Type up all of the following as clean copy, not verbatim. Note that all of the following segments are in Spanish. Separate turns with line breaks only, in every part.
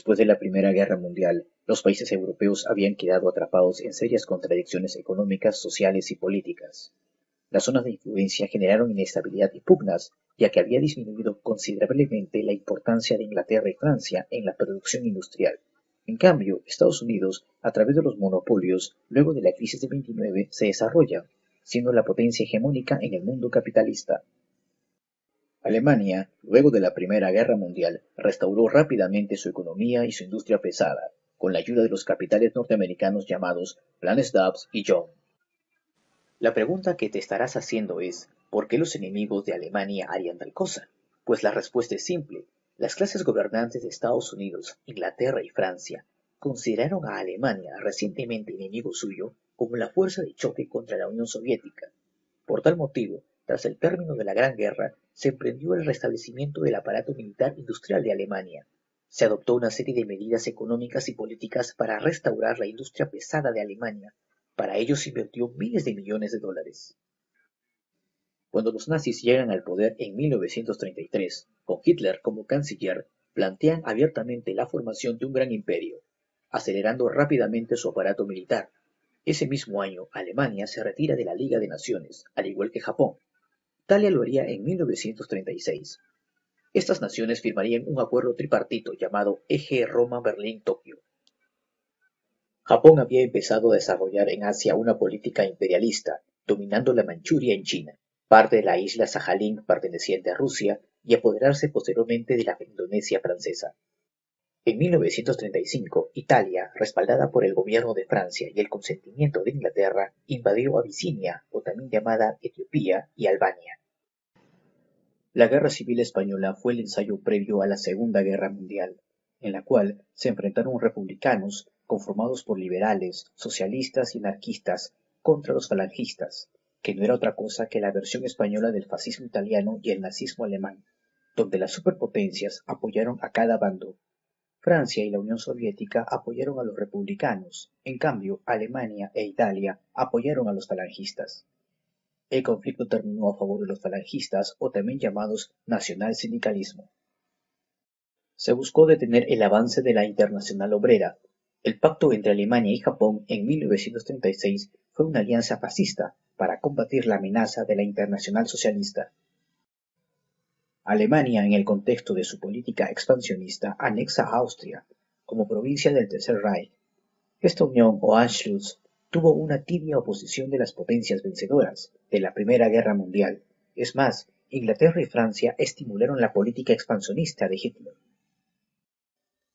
Después de la Primera Guerra Mundial, los países europeos habían quedado atrapados en serias contradicciones económicas, sociales y políticas. Las zonas de influencia generaron inestabilidad y pugnas, ya que había disminuido considerablemente la importancia de Inglaterra y Francia en la producción industrial. En cambio, Estados Unidos, a través de los monopolios, luego de la crisis de 29, se desarrolla, siendo la potencia hegemónica en el mundo capitalista. Alemania, luego de la Primera Guerra Mundial, restauró rápidamente su economía y su industria pesada, con la ayuda de los capitales norteamericanos llamados Planes Dawes y Young. La pregunta que te estarás haciendo es, ¿por qué los enemigos de Alemania harían tal cosa? Pues la respuesta es simple. Las clases gobernantes de Estados Unidos, Inglaterra y Francia consideraron a Alemania, recientemente enemigo suyo, como la fuerza de choque contra la Unión Soviética. Por tal motivo, tras el término de la Gran Guerra, se emprendió el restablecimiento del aparato militar industrial de Alemania. Se adoptó una serie de medidas económicas y políticas para restaurar la industria pesada de Alemania. Para ello se invirtió miles de millones de dólares. Cuando los nazis llegan al poder en 1933, con Hitler como canciller, plantean abiertamente la formación de un gran imperio, acelerando rápidamente su aparato militar. Ese mismo año, Alemania se retira de la Liga de Naciones, al igual que Japón. Italia lo haría en 1936. Estas naciones firmarían un acuerdo tripartito llamado Eje Roma-Berlín-Tokio. Japón había empezado a desarrollar en Asia una política imperialista, dominando la Manchuria en China, parte de la isla Sajalín perteneciente a Rusia y apoderarse posteriormente de la Indonesia francesa. En 1935, Italia, respaldada por el gobierno de Francia y el consentimiento de Inglaterra, invadió Abisinia, o también llamada Etiopía, y Albania. La Guerra Civil Española fue el ensayo previo a la Segunda Guerra Mundial, en la cual se enfrentaron republicanos, conformados por liberales, socialistas y anarquistas, contra los falangistas, que no era otra cosa que la versión española del fascismo italiano y el nazismo alemán, donde las superpotencias apoyaron a cada bando. Francia y la Unión Soviética apoyaron a los republicanos, en cambio Alemania e Italia apoyaron a los falangistas. El conflicto terminó a favor de los falangistas, o también llamados nacionalsindicalismo. Se buscó detener el avance de la Internacional Obrera. El pacto entre Alemania y Japón en 1936 fue una alianza fascista para combatir la amenaza de la Internacional Socialista. Alemania, en el contexto de su política expansionista, anexa a Austria como provincia del Tercer Reich. Esta unión o Anschluss tuvo una tibia oposición de las potencias vencedoras de la Primera Guerra Mundial. Es más, Inglaterra y Francia estimularon la política expansionista de Hitler.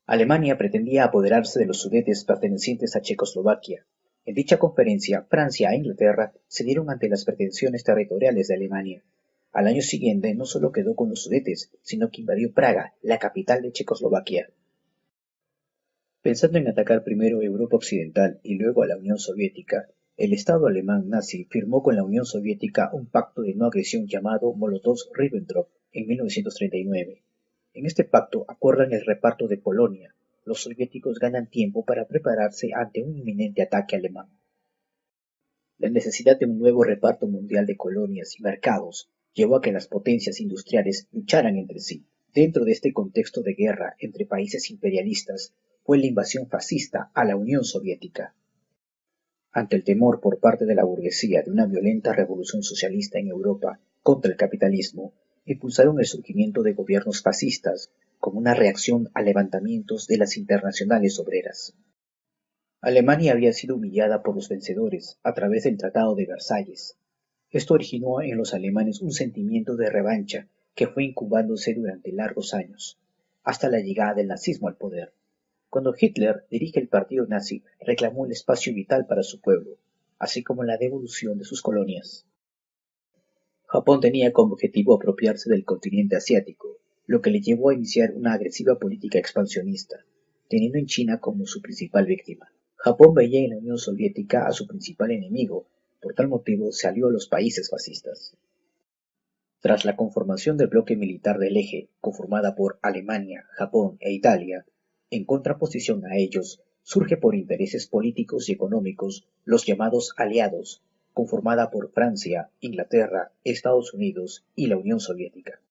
Alemania pretendía apoderarse de los Sudetes pertenecientes a Checoslovaquia. En dicha conferencia, Francia e Inglaterra cedieron ante las pretensiones territoriales de Alemania. Al año siguiente no solo quedó con los Sudetes, sino que invadió Praga, la capital de Checoslovaquia. Pensando en atacar primero Europa Occidental y luego a la Unión Soviética, el Estado alemán nazi firmó con la Unión Soviética un pacto de no agresión llamado Molotov-Ribbentrop en 1939. En este pacto acuerdan el reparto de Polonia. Los soviéticos ganan tiempo para prepararse ante un inminente ataque alemán. La necesidad de un nuevo reparto mundial de colonias y mercados llevó a que las potencias industriales lucharan entre sí. Dentro de este contexto de guerra entre países imperialistas fue la invasión fascista a la Unión Soviética. Ante el temor por parte de la burguesía de una violenta revolución socialista en Europa contra el capitalismo, impulsaron el surgimiento de gobiernos fascistas como una reacción a levantamientos de las internacionales obreras. Alemania había sido humillada por los vencedores a través del Tratado de Versalles. Esto originó en los alemanes un sentimiento de revancha que fue incubándose durante largos años, hasta la llegada del nazismo al poder. Cuando Hitler dirige el partido nazi, reclamó el espacio vital para su pueblo, así como la devolución de sus colonias. Japón tenía como objetivo apropiarse del continente asiático, lo que le llevó a iniciar una agresiva política expansionista, teniendo en China como su principal víctima. Japón veía en la Unión Soviética a su principal enemigo, por tal motivo se alió a los países fascistas. Tras la conformación del bloque militar del Eje, conformada por Alemania, Japón e Italia, en contraposición a ellos, surge por intereses políticos y económicos los llamados aliados, conformada por Francia, Inglaterra, Estados Unidos y la Unión Soviética.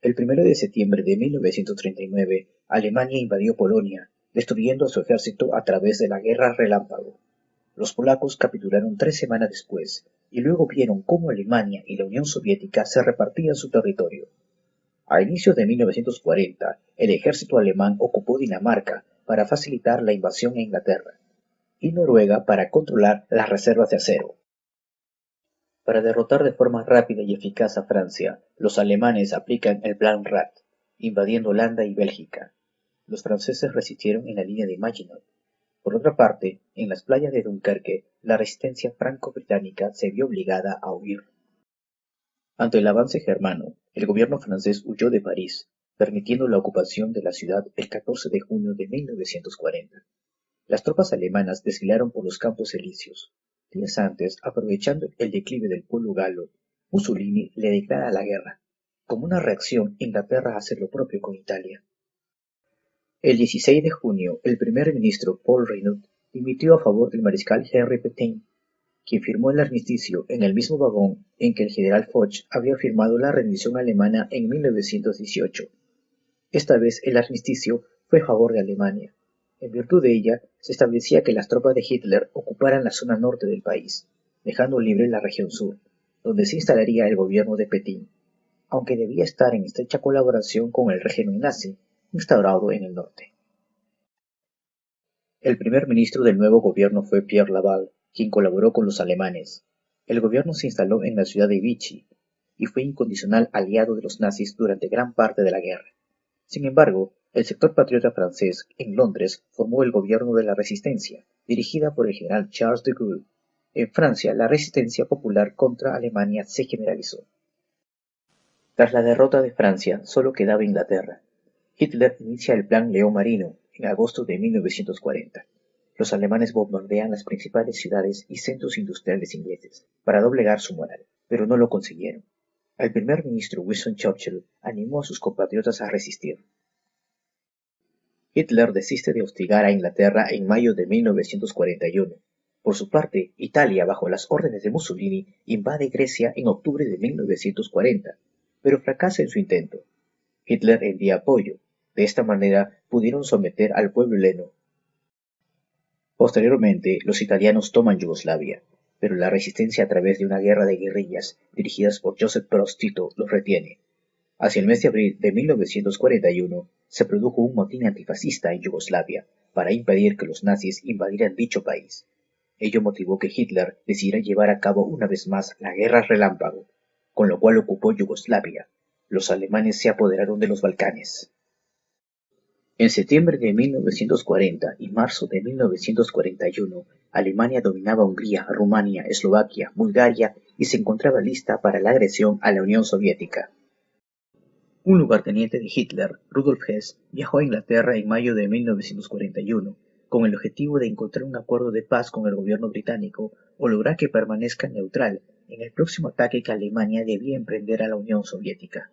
El 1 de septiembre de 1939, Alemania invadió Polonia, destruyendo a su ejército a través de la Guerra Relámpago. Los polacos capitularon 3 semanas después, y luego vieron cómo Alemania y la Unión Soviética se repartían su territorio. A inicios de 1940, el ejército alemán ocupó Dinamarca para facilitar la invasión a Inglaterra, y Noruega para controlar las reservas de acero. Para derrotar de forma rápida y eficaz a Francia, los alemanes aplican el Plan Rat, invadiendo Holanda y Bélgica. Los franceses resistieron en la línea de Maginot. Por otra parte, en las playas de Dunkerque, la resistencia franco-británica se vio obligada a huir. Ante el avance germano, el gobierno francés huyó de París, permitiendo la ocupación de la ciudad el 14 de junio de 1940. Las tropas alemanas desfilaron por los Campos Elíseos. Días antes, aprovechando el declive del pueblo galo, Mussolini le declara la guerra. Como una reacción, Inglaterra hace lo propio con Italia. El 16 de junio, el primer ministro Paul Reynaud dimitió a favor del mariscal Henri Pétain, quien firmó el armisticio en el mismo vagón en que el general Foch había firmado la rendición alemana en 1918. Esta vez el armisticio fue a favor de Alemania. En virtud de ella, se establecía que las tropas de Hitler ocuparan la zona norte del país, dejando libre la región sur, donde se instalaría el gobierno de Petín, aunque debía estar en estrecha colaboración con el régimen nazi, instaurado en el norte. El primer ministro del nuevo gobierno fue Pierre Laval, quien colaboró con los alemanes. El gobierno se instaló en la ciudad de Vichy y fue incondicional aliado de los nazis durante gran parte de la guerra. Sin embargo, el sector patriota francés en Londres formó el Gobierno de la Resistencia, dirigida por el general Charles de Gaulle. En Francia, la resistencia popular contra Alemania se generalizó. Tras la derrota de Francia, solo quedaba Inglaterra. Hitler inicia el Plan León Marino en agosto de 1940. Los alemanes bombardean las principales ciudades y centros industriales ingleses para doblegar su moral, pero no lo consiguieron. El primer ministro Winston Churchill animó a sus compatriotas a resistir. Hitler desiste de hostigar a Inglaterra en mayo de 1941. Por su parte, Italia, bajo las órdenes de Mussolini, invade Grecia en octubre de 1940, pero fracasa en su intento. Hitler envía apoyo. De esta manera pudieron someter al pueblo heleno. Posteriormente, los italianos toman Yugoslavia, pero la resistencia a través de una guerra de guerrillas dirigidas por Josip Broz Tito los retiene. Hacia el mes de abril de 1941 se produjo un motín antifascista en Yugoslavia para impedir que los nazis invadieran dicho país. Ello motivó que Hitler decidiera llevar a cabo una vez más la Guerra Relámpago, con lo cual ocupó Yugoslavia. Los alemanes se apoderaron de los Balcanes. En septiembre de 1940 y marzo de 1941, Alemania dominaba Hungría, Rumania, Eslovaquia, Bulgaria y se encontraba lista para la agresión a la Unión Soviética. Un lugarteniente de Hitler, Rudolf Hess, viajó a Inglaterra en mayo de 1941 con el objetivo de encontrar un acuerdo de paz con el gobierno británico o lograr que permanezca neutral en el próximo ataque que Alemania debía emprender a la Unión Soviética.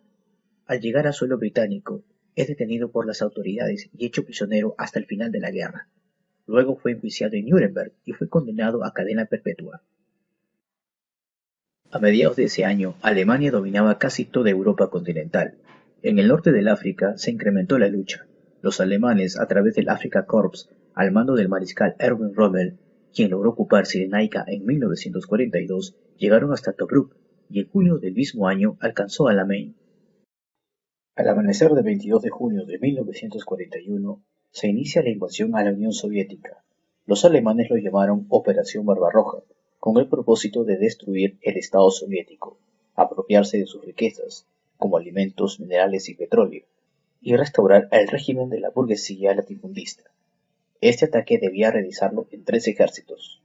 Al llegar a suelo británico, es detenido por las autoridades y hecho prisionero hasta el final de la guerra. Luego fue enjuiciado en Nuremberg y fue condenado a cadena perpetua. A mediados de ese año, Alemania dominaba casi toda Europa continental. En el norte del África se incrementó la lucha. Los alemanes, a través del Afrika Korps, al mando del mariscal Erwin Rommel, quien logró ocupar Cirenaica en 1942, llegaron hasta Tobruk y en junio del mismo año alcanzó Alamein. Al amanecer del 22 de junio de 1941, se inicia la invasión a la Unión Soviética. Los alemanes lo llamaron Operación Barbarroja, con el propósito de destruir el Estado soviético, apropiarse de sus riquezas, como alimentos, minerales y petróleo, y restaurar el régimen de la burguesía latifundista. Este ataque debía realizarlo en 3 ejércitos.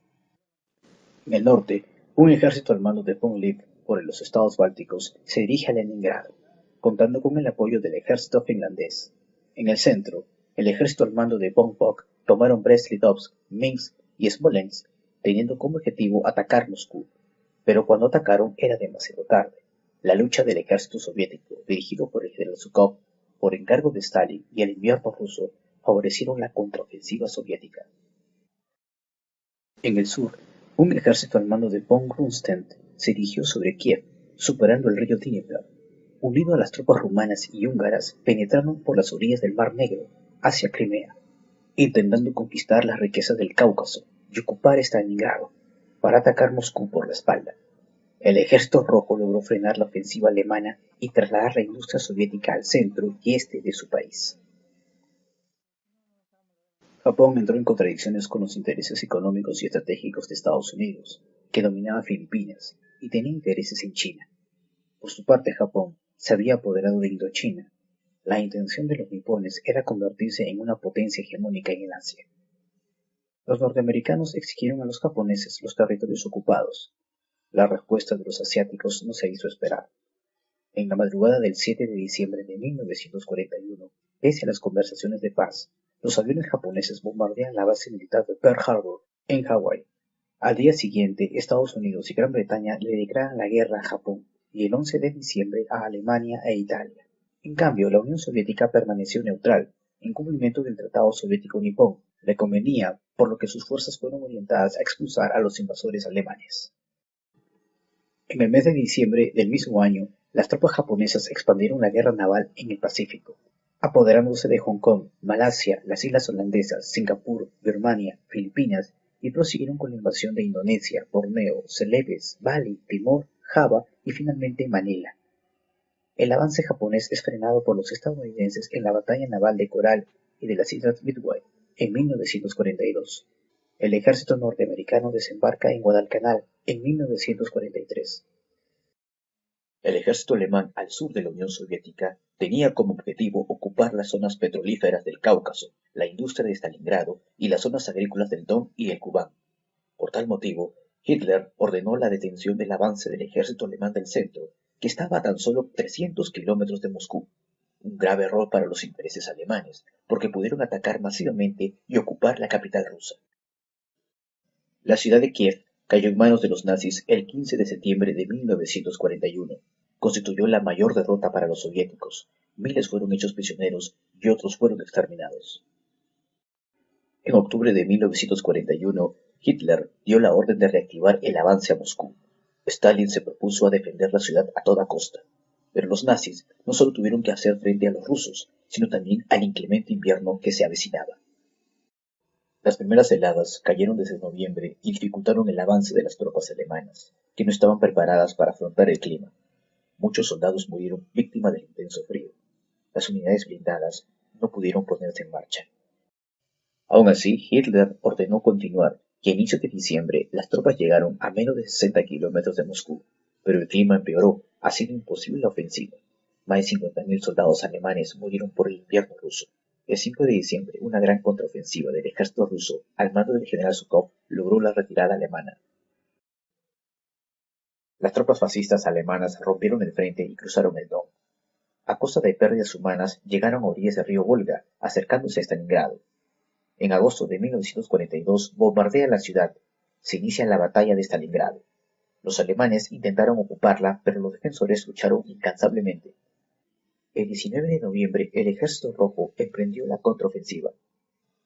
En el norte, un ejército al mando de von Lip por los estados bálticos se dirige a Leningrado, contando con el apoyo del ejército finlandés. En el centro, el ejército al mando de von Bock tomaron Brest-Litovsk, Minsk y Smolensk, teniendo como objetivo atacar Moscú. Pero cuando atacaron era demasiado tarde. La lucha del ejército soviético, dirigido por el general Zhukov, por encargo de Stalin y el invierno ruso, favorecieron la contraofensiva soviética. En el sur, un ejército al mando de von Rundstedt se dirigió sobre Kiev, superando el río Dnieper. unido a las tropas rumanas y húngaras, penetraron por las orillas del Mar Negro hacia Crimea, intentando conquistar las riquezas del Cáucaso y ocupar Stalingrado para atacar Moscú por la espalda. El Ejército Rojo logró frenar la ofensiva alemana y trasladar la industria soviética al centro y este de su país. Japón entró en contradicciones con los intereses económicos y estratégicos de Estados Unidos, que dominaba Filipinas y tenía intereses en China. Por su parte, Japón se había apoderado de Indochina. La intención de los nipones era convertirse en una potencia hegemónica en el Asia. Los norteamericanos exigieron a los japoneses los territorios ocupados. La respuesta de los asiáticos no se hizo esperar. En la madrugada del 7 de diciembre de 1941, pese a las conversaciones de paz, los aviones japoneses bombardean la base militar de Pearl Harbor, en Hawái. Al día siguiente, Estados Unidos y Gran Bretaña le declaran la guerra a Japón y el 11 de diciembre a Alemania e Italia. En cambio, la Unión Soviética permaneció neutral, en cumplimiento del Tratado Soviético-Nipón. Le convenía, por lo que sus fuerzas fueron orientadas a expulsar a los invasores alemanes. En el mes de diciembre del mismo año, las tropas japonesas expandieron la guerra naval en el Pacífico, apoderándose de Hong Kong, Malasia, las islas holandesas, Singapur, Birmania, Filipinas y prosiguieron con la invasión de Indonesia, Borneo, Celebes, Bali, Timor, Java y finalmente Manila. El avance japonés es frenado por los estadounidenses en la batalla naval de Coral y de las islas Midway en 1942. El ejército norteamericano desembarca en Guadalcanal en 1943. El ejército alemán al sur de la Unión Soviética tenía como objetivo ocupar las zonas petrolíferas del Cáucaso, la industria de Stalingrado y las zonas agrícolas del Don y el Kubán. Por tal motivo, Hitler ordenó la detención del avance del ejército alemán del centro, que estaba a tan solo 300 kilómetros de Moscú. Un grave error para los intereses alemanes, porque pudieron atacar masivamente y ocupar la capital rusa. La ciudad de Kiev cayó en manos de los nazis el 15 de septiembre de 1941. Constituyó la mayor derrota para los soviéticos. Miles fueron hechos prisioneros y otros fueron exterminados. En octubre de 1941, Hitler dio la orden de reactivar el avance a Moscú. Stalin se propuso a defender la ciudad a toda costa. Pero los nazis no solo tuvieron que hacer frente a los rusos, sino también al inclemente invierno que se avecinaba. Las primeras heladas cayeron desde noviembre y dificultaron el avance de las tropas alemanas, que no estaban preparadas para afrontar el clima. Muchos soldados murieron víctimas del intenso frío. Las unidades blindadas no pudieron ponerse en marcha. Aún así, Hitler ordenó continuar y a inicios de diciembre las tropas llegaron a menos de 60 kilómetros de Moscú, pero el clima empeoró, haciendo imposible la ofensiva. Más de 50.000 soldados alemanes murieron por el invierno ruso. El 5 de diciembre, una gran contraofensiva del ejército ruso, al mando del general Zhukov, logró la retirada alemana. Las tropas fascistas alemanas rompieron el frente y cruzaron el Don. A costa de pérdidas humanas, llegaron a orillas del río Volga, acercándose a Stalingrado. En agosto de 1942 bombardean la ciudad. Se inicia la batalla de Stalingrado. Los alemanes intentaron ocuparla, pero los defensores lucharon incansablemente. El 19 de noviembre, el Ejército Rojo emprendió la contraofensiva.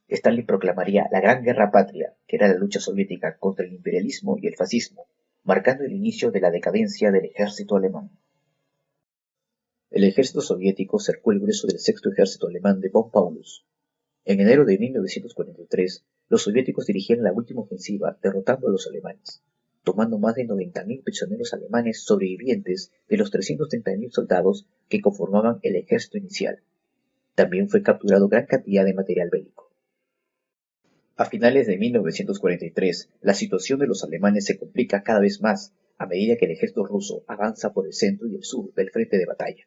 Stalin proclamaría la Gran Guerra Patria, que era la lucha soviética contra el imperialismo y el fascismo, marcando el inicio de la decadencia del ejército alemán. El ejército soviético cercó el grueso del sexto ejército alemán de von Paulus. En enero de 1943, los soviéticos dirigieron la última ofensiva, derrotando a los alemanes, tomando más de 90.000 prisioneros alemanes sobrevivientes de los 330.000 soldados que conformaban el ejército inicial. También fue capturado gran cantidad de material bélico. A finales de 1943, la situación de los alemanes se complica cada vez más a medida que el ejército ruso avanza por el centro y el sur del frente de batalla.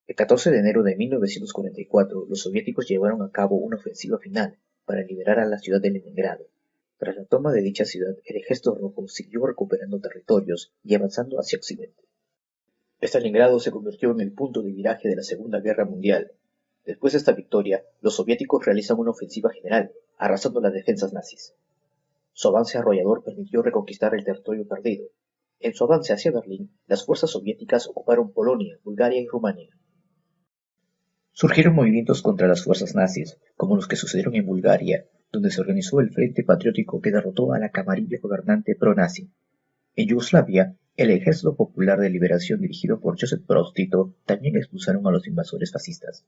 El 14 de enero de 1944, los soviéticos llevaron a cabo una ofensiva final para liberar a la ciudad de Leningrado. Tras la toma de dicha ciudad, el ejército rojo siguió recuperando territorios y avanzando hacia occidente. Stalingrado se convirtió en el punto de viraje de la Segunda Guerra Mundial. Después de esta victoria, los soviéticos realizan una ofensiva general, arrasando las defensas nazis. Su avance arrollador permitió reconquistar el territorio perdido. En su avance hacia Berlín, las fuerzas soviéticas ocuparon Polonia, Bulgaria y Rumania. Surgieron movimientos contra las fuerzas nazis, como los que sucedieron en Bulgaria, donde se organizó el Frente Patriótico que derrotó a la camarilla gobernante pro-nazi. En Yugoslavia, El Ejército Popular de Liberación dirigido por Joseph Broz Tito también expulsaron a los invasores fascistas.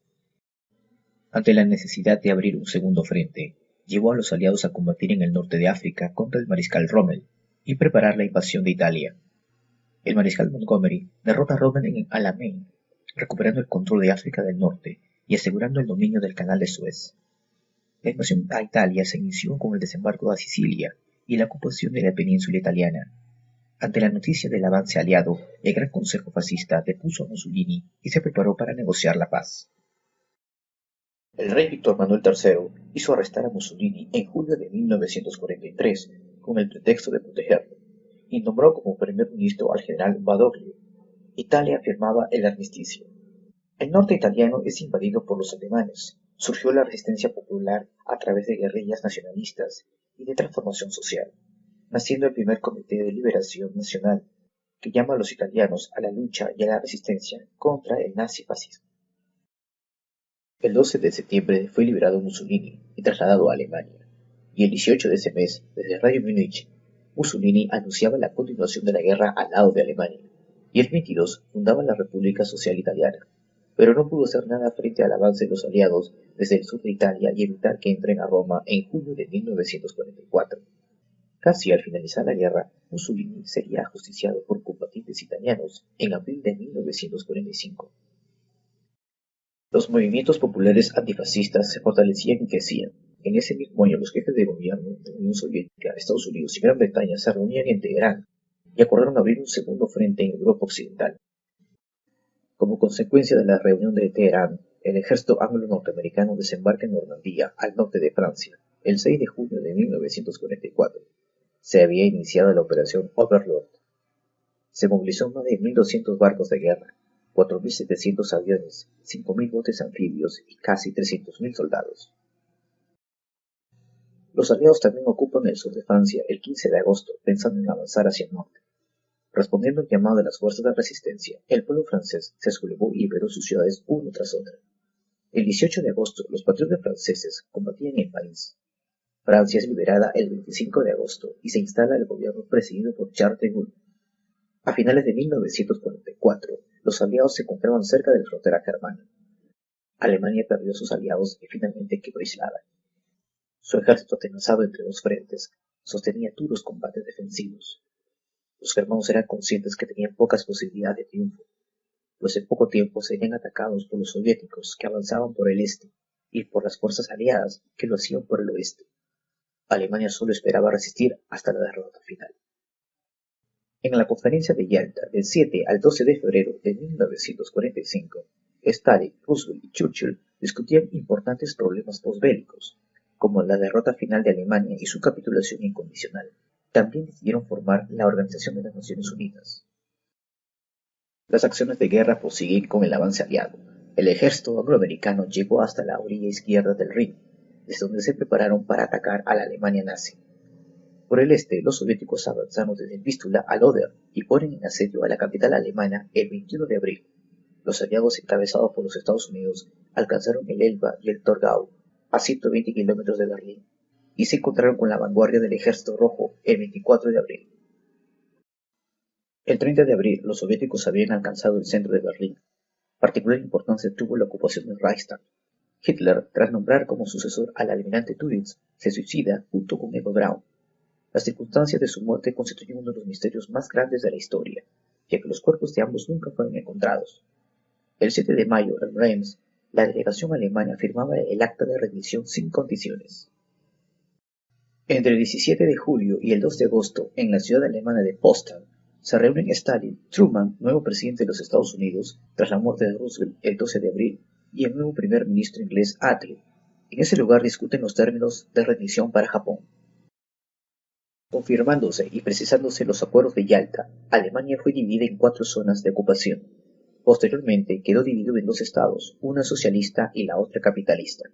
Ante la necesidad de abrir un segundo frente, llevó a los aliados a combatir en el norte de África contra el mariscal Rommel y preparar la invasión de Italia. El mariscal Montgomery derrota a Rommel en Alamein, recuperando el control de África del Norte y asegurando el dominio del Canal de Suez. La invasión a Italia se inició con el desembarco a Sicilia y la ocupación de la península italiana. Ante la noticia del avance aliado, el Gran Consejo Fascista depuso a Mussolini y se preparó para negociar la paz. El rey Víctor Manuel III hizo arrestar a Mussolini en julio de 1943 con el pretexto de protegerlo y nombró como primer ministro al general Badoglio. Italia firmaba el armisticio. El norte italiano es invadido por los alemanes. Surgió la resistencia popular a través de guerrillas nacionalistas y de transformación social, naciendo el primer Comité de Liberación Nacional, que llama a los italianos a la lucha y a la resistencia contra el nazifascismo. El 12 de septiembre fue liberado Mussolini y trasladado a Alemania, y el 18 de ese mes, desde Radio Múnich, Mussolini anunciaba la continuación de la guerra al lado de Alemania, y el 22 fundaba la República Social Italiana, pero no pudo hacer nada frente al avance de los aliados desde el sur de Italia y evitar que entren a Roma en junio de 1944. Casi al finalizar la guerra, Mussolini sería ajusticiado por combatientes italianos en abril de 1945. Los movimientos populares antifascistas se fortalecían y crecían. En ese mismo año, los jefes de gobierno de la Unión Soviética, Estados Unidos y Gran Bretaña se reunían en Teherán y acordaron abrir un segundo frente en Europa Occidental. Como consecuencia de la reunión de Teherán, el ejército anglo-norteamericano desembarca en Normandía, al norte de Francia, el 6 de junio de 1944. Se había iniciado la operación Overlord. Se movilizó más de 1.200 barcos de guerra, 4.700 aviones, 5.000 botes anfibios y casi 300.000 soldados. Los aliados también ocupan el sur de Francia el 15 de agosto, pensando en avanzar hacia el norte. Respondiendo al llamado de las fuerzas de resistencia, el pueblo francés se sublevó y liberó sus ciudades uno tras otra. El 18 de agosto, los patriotas franceses combatían en París. Francia es liberada el 25 de agosto y se instala el gobierno presidido por Charles de Gaulle. A finales de 1944, los aliados se encontraban cerca de la frontera germana. Alemania perdió a sus aliados y finalmente quedó aislada. Su ejército, atenazado entre dos frentes, sostenía duros combates defensivos. Los germanos eran conscientes que tenían pocas posibilidades de triunfo, pues en poco tiempo serían atacados por los soviéticos que avanzaban por el este y por las fuerzas aliadas que lo hacían por el oeste. Alemania solo esperaba resistir hasta la derrota final. En la conferencia de Yalta del 7 al 12 de febrero de 1945, Stalin, Roosevelt y Churchill discutían importantes problemas posbélicos, como la derrota final de Alemania y su capitulación incondicional. También decidieron formar la Organización de las Naciones Unidas. Las acciones de guerra prosiguen con el avance aliado. El ejército angloamericano llegó hasta la orilla izquierda del Rin, desde donde se prepararon para atacar a la Alemania nazi. Por el este, los soviéticos avanzaron desde el Vístula al Oder y ponen en asedio a la capital alemana el 21 de abril. Los aliados encabezados por los Estados Unidos alcanzaron el Elba y el Torgau, a 120 kilómetros de Berlín, y se encontraron con la vanguardia del Ejército Rojo el 24 de abril. El 30 de abril, los soviéticos habían alcanzado el centro de Berlín. Particular importancia tuvo la ocupación del Reichstag. Hitler, tras nombrar como sucesor al almirante Dönitz, se suicida junto con Eva Braun. Las circunstancias de su muerte constituyen uno de los misterios más grandes de la historia, ya que los cuerpos de ambos nunca fueron encontrados. El 7 de mayo, en Reims, la delegación alemana firmaba el acta de rendición sin condiciones. Entre el 17 de julio y el 2 de agosto, en la ciudad alemana de Potsdam, se reúnen Stalin, Truman, nuevo presidente de los Estados Unidos, tras la muerte de Roosevelt el 12 de abril, y el nuevo primer ministro inglés Attlee. En ese lugar discuten los términos de rendición para Japón. Confirmándose y precisándose los acuerdos de Yalta, Alemania fue dividida en 4 zonas de ocupación. Posteriormente quedó dividido en 2 estados, una socialista y la otra capitalista.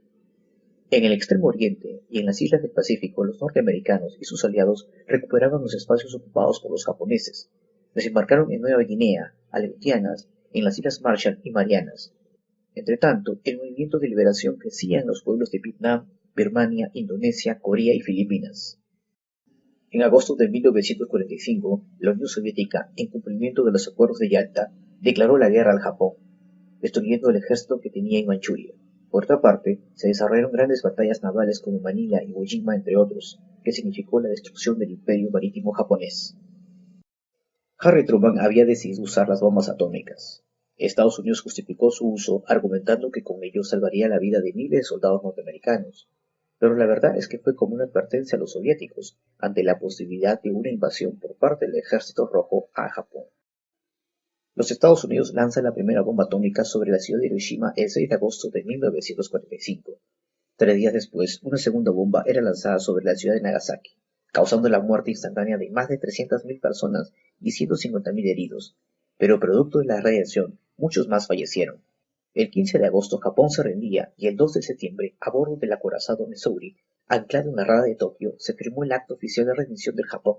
En el Extremo Oriente y en las islas del Pacífico, los norteamericanos y sus aliados recuperaban los espacios ocupados por los japoneses. Desembarcaron en Nueva Guinea, Aleutianas, en las Islas Marshall y Marianas. Entretanto, el movimiento de liberación crecía en los pueblos de Vietnam, Birmania, Indonesia, Corea y Filipinas. En agosto de 1945, la Unión Soviética, en cumplimiento de los acuerdos de Yalta, declaró la guerra al Japón, destruyendo el ejército que tenía en Manchuria. Por otra parte, se desarrollaron grandes batallas navales como Manila y Iwo Jima, entre otros, que significó la destrucción del imperio marítimo japonés. Harry Truman había decidido usar las bombas atómicas. Estados Unidos justificó su uso argumentando que con ello salvaría la vida de miles de soldados norteamericanos, pero la verdad es que fue como una advertencia a los soviéticos ante la posibilidad de una invasión por parte del Ejército Rojo a Japón. Los Estados Unidos lanzan la primera bomba atómica sobre la ciudad de Hiroshima el 6 de agosto de 1945. 3 días después, una segunda bomba era lanzada sobre la ciudad de Nagasaki, causando la muerte instantánea de más de 300.000 personas y 150.000 heridos, pero producto de la radiación, muchos más fallecieron. El 15 de agosto Japón se rendía y el 2 de septiembre, a bordo del acorazado Missouri, anclado en la rada de Tokio, se firmó el acto oficial de rendición del Japón.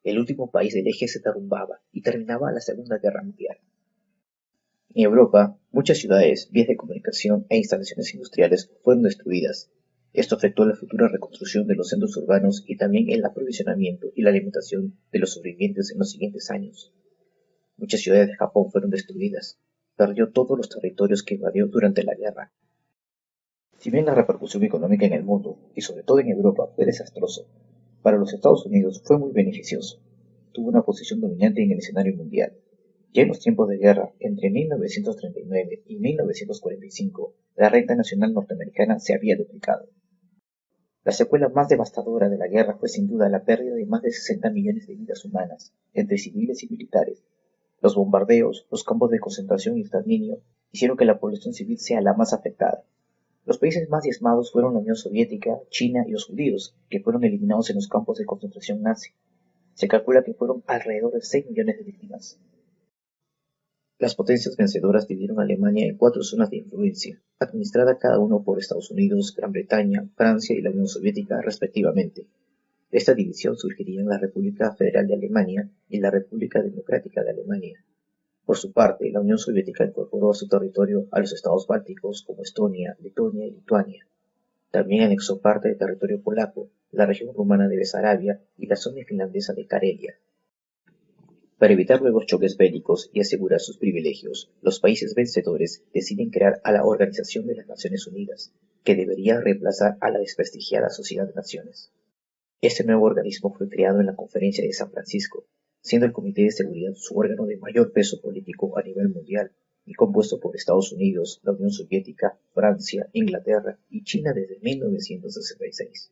El último país del eje se derrumbaba y terminaba la Segunda Guerra Mundial. En Europa, muchas ciudades, vías de comunicación e instalaciones industriales fueron destruidas. Esto afectó la futura reconstrucción de los centros urbanos y también el aprovisionamiento y la alimentación de los sobrevivientes en los siguientes años. Muchas ciudades de Japón fueron destruidas. Perdió todos los territorios que invadió durante la guerra. Si bien la repercusión económica en el mundo, y sobre todo en Europa, fue desastrosa, para los Estados Unidos fue muy beneficioso. Tuvo una posición dominante en el escenario mundial. Ya en los tiempos de guerra, entre 1939 y 1945, la renta nacional norteamericana se había duplicado. La secuela más devastadora de la guerra fue sin duda la pérdida de más de 60 millones de vidas humanas, entre civiles y militares. Los bombardeos, los campos de concentración y exterminio hicieron que la población civil sea la más afectada. Los países más diezmados fueron la Unión Soviética, China y los judíos, que fueron eliminados en los campos de concentración nazi. Se calcula que fueron alrededor de 6 millones de víctimas. Las potencias vencedoras dividieron a Alemania en 4 zonas de influencia, administrada cada uno por Estados Unidos, Gran Bretaña, Francia y la Unión Soviética respectivamente. De esta división surgirían la República Federal de Alemania y la República Democrática de Alemania. Por su parte, la Unión Soviética incorporó a su territorio a los estados bálticos como Estonia, Letonia y Lituania. También anexó parte del territorio polaco, la región rumana de Besarabia y la zona finlandesa de Karelia. Para evitar nuevos choques bélicos y asegurar sus privilegios, los países vencedores deciden crear a la Organización de las Naciones Unidas, que debería reemplazar a la desprestigiada Sociedad de Naciones. Este nuevo organismo fue creado en la Conferencia de San Francisco, siendo el Comité de Seguridad su órgano de mayor peso político a nivel mundial, y compuesto por Estados Unidos, la Unión Soviética, Francia, Inglaterra y China desde 1966.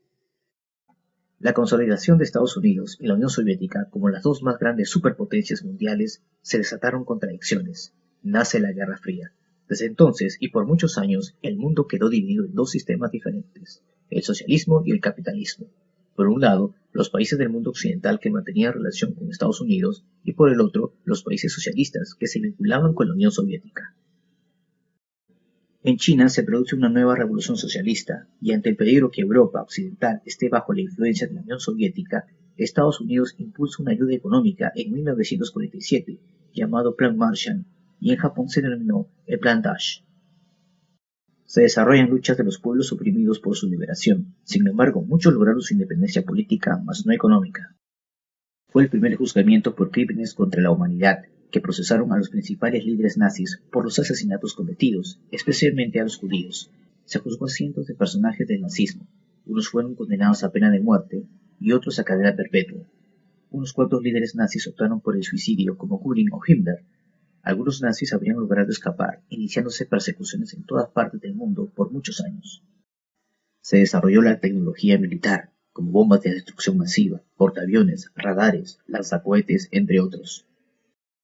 La consolidación de Estados Unidos y la Unión Soviética como las dos más grandes superpotencias mundiales se desataron contradicciones. Nace la Guerra Fría. Desde entonces y por muchos años el mundo quedó dividido en dos sistemas diferentes, el socialismo y el capitalismo. Por un lado, los países del mundo occidental que mantenían relación con Estados Unidos y por el otro, los países socialistas que se vinculaban con la Unión Soviética. En China se produce una nueva revolución socialista y ante el peligro que Europa occidental esté bajo la influencia de la Unión Soviética, Estados Unidos impulsa una ayuda económica en 1947 llamado Plan Marshall y en Japón se denominó el Plan Dash. Se desarrollan luchas de los pueblos oprimidos por su liberación. Sin embargo, muchos lograron su independencia política, mas no económica. Fue el primer juzgamiento por crímenes contra la humanidad, que procesaron a los principales líderes nazis por los asesinatos cometidos, especialmente a los judíos. Se juzgó a cientos de personajes del nazismo. Unos fueron condenados a pena de muerte y otros a cadena perpetua. Unos cuantos líderes nazis optaron por el suicidio, como Göring o Himmler. Algunos nazis habrían logrado escapar, iniciándose persecuciones en todas partes del mundo por muchos años. Se desarrolló la tecnología militar, como bombas de destrucción masiva, portaaviones, radares, lanzacohetes, entre otros.